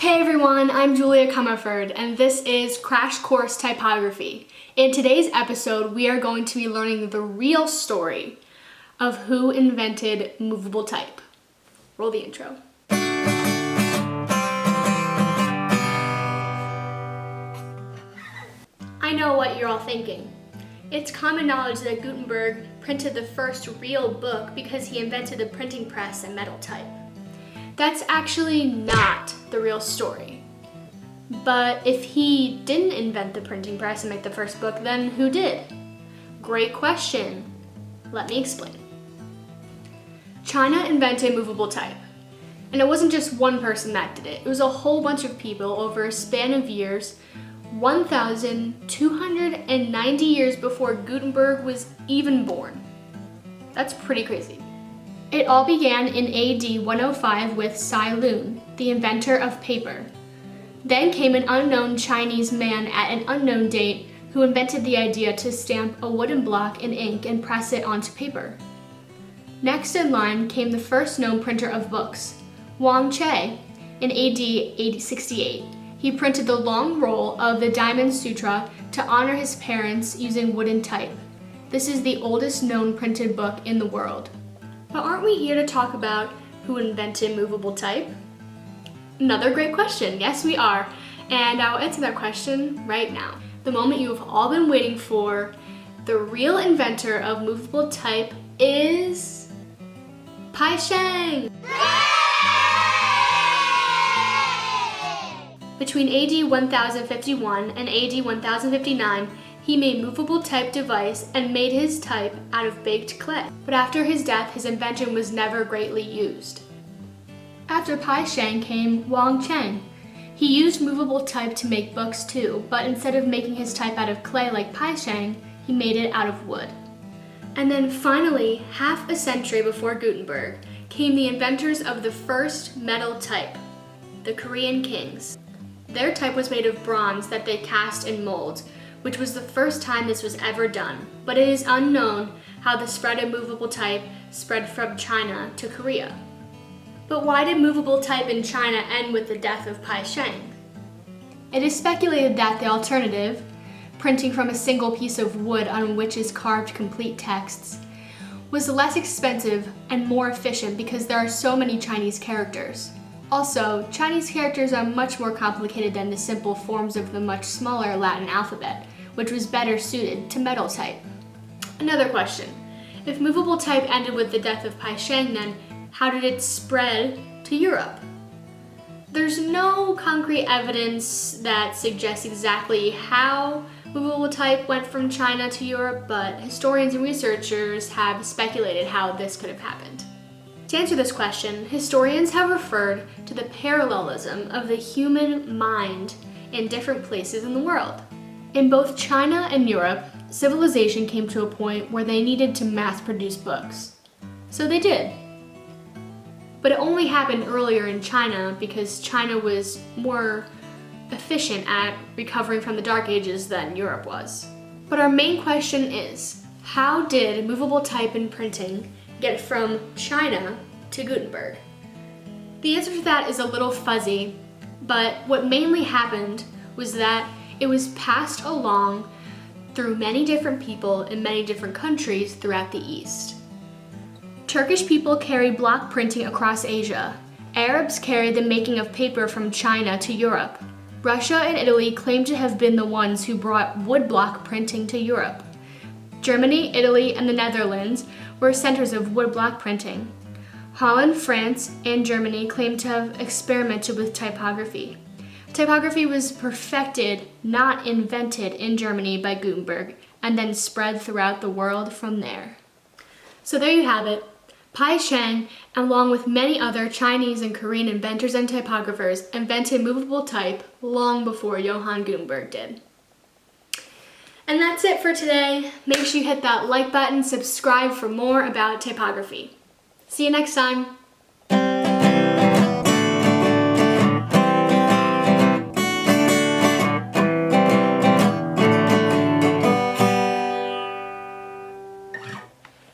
Hey everyone, I'm Julia Comerford, and this is Crash Course Typography. In today's episode, we are going to be learning the real story of who invented movable type. Roll the intro. I know what you're all thinking. It's common knowledge that Gutenberg printed the first real book because he invented the printing press and metal type. That's actually not the real story. But if he didn't invent the printing press and make the first book, then who did? Great question. Let me explain. China invented movable type. And it wasn't just one person that did it. It was a whole bunch of people over a span of years, 1,290 years before Gutenberg was even born. That's pretty crazy. It all began in AD 105 with Sai Lun, the inventor of paper. Then came an unknown Chinese man at an unknown date who invented the idea to stamp a wooden block in ink and press it onto paper. Next in line came the first known printer of books, Wang Che, in AD 868. He printed the long roll of the Diamond Sutra to honor his parents using wooden type. This is the oldest known printed book in the world. But aren't we here to talk about who invented movable type? Another great question. Yes, we are. And I'll answer that question right now. The moment you have all been waiting for, the real inventor of movable type is Pai Sheng. Between AD 1051 and AD 1059, he made movable type device and made his type out of baked clay. But after his death, his invention was never greatly used. After Pai Sheng came Wang Cheng. He used movable type to make books too, but instead of making his type out of clay like Pai Sheng, he made it out of wood. And then finally, half a century before Gutenberg, came the inventors of the first metal type, the Korean kings. Their type was made of bronze that they cast in molds, which was the first time this was ever done, but it is unknown how the spread of movable type spread from China to Korea. But why did movable type in China end with the death of Pai Sheng? It is speculated that the alternative, printing from a single piece of wood on which is carved complete texts, was less expensive and more efficient because there are so many Chinese characters. Also, Chinese characters are much more complicated than the simple forms of the much smaller Latin alphabet, which was better suited to metal type. Another question. If movable type ended with the death of Pai Sheng, then how did it spread to Europe? There's no concrete evidence that suggests exactly how movable type went from China to Europe, but historians and researchers have speculated how this could have happened. To answer this question, historians have referred to the parallelism of the human mind in different places in the world. In both China and Europe, civilization came to a point where they needed to mass-produce books. So they did. But it only happened earlier in China because China was more efficient at recovering from the Dark Ages than Europe was. But our main question is, how did movable type and printing get from China to Gutenberg? The answer to that is a little fuzzy, but what mainly happened was that it was passed along through many different people in many different countries throughout the East. Turkish people carried block printing across Asia. Arabs carried the making of paper from China to Europe. Russia and Italy claim to have been the ones who brought woodblock printing to Europe. Germany, Italy, and the Netherlands were centers of woodblock printing. Holland, France, and Germany claim to have experimented with typography. Typography was perfected, not invented, in Germany by Gutenberg, and then spread throughout the world from there. So there you have it. Pai Sheng, along with many other Chinese and Korean inventors and typographers, invented movable type long before Johannes Gutenberg did. And that's it for today. Make sure you hit that like button, subscribe for more about typography. See you next time.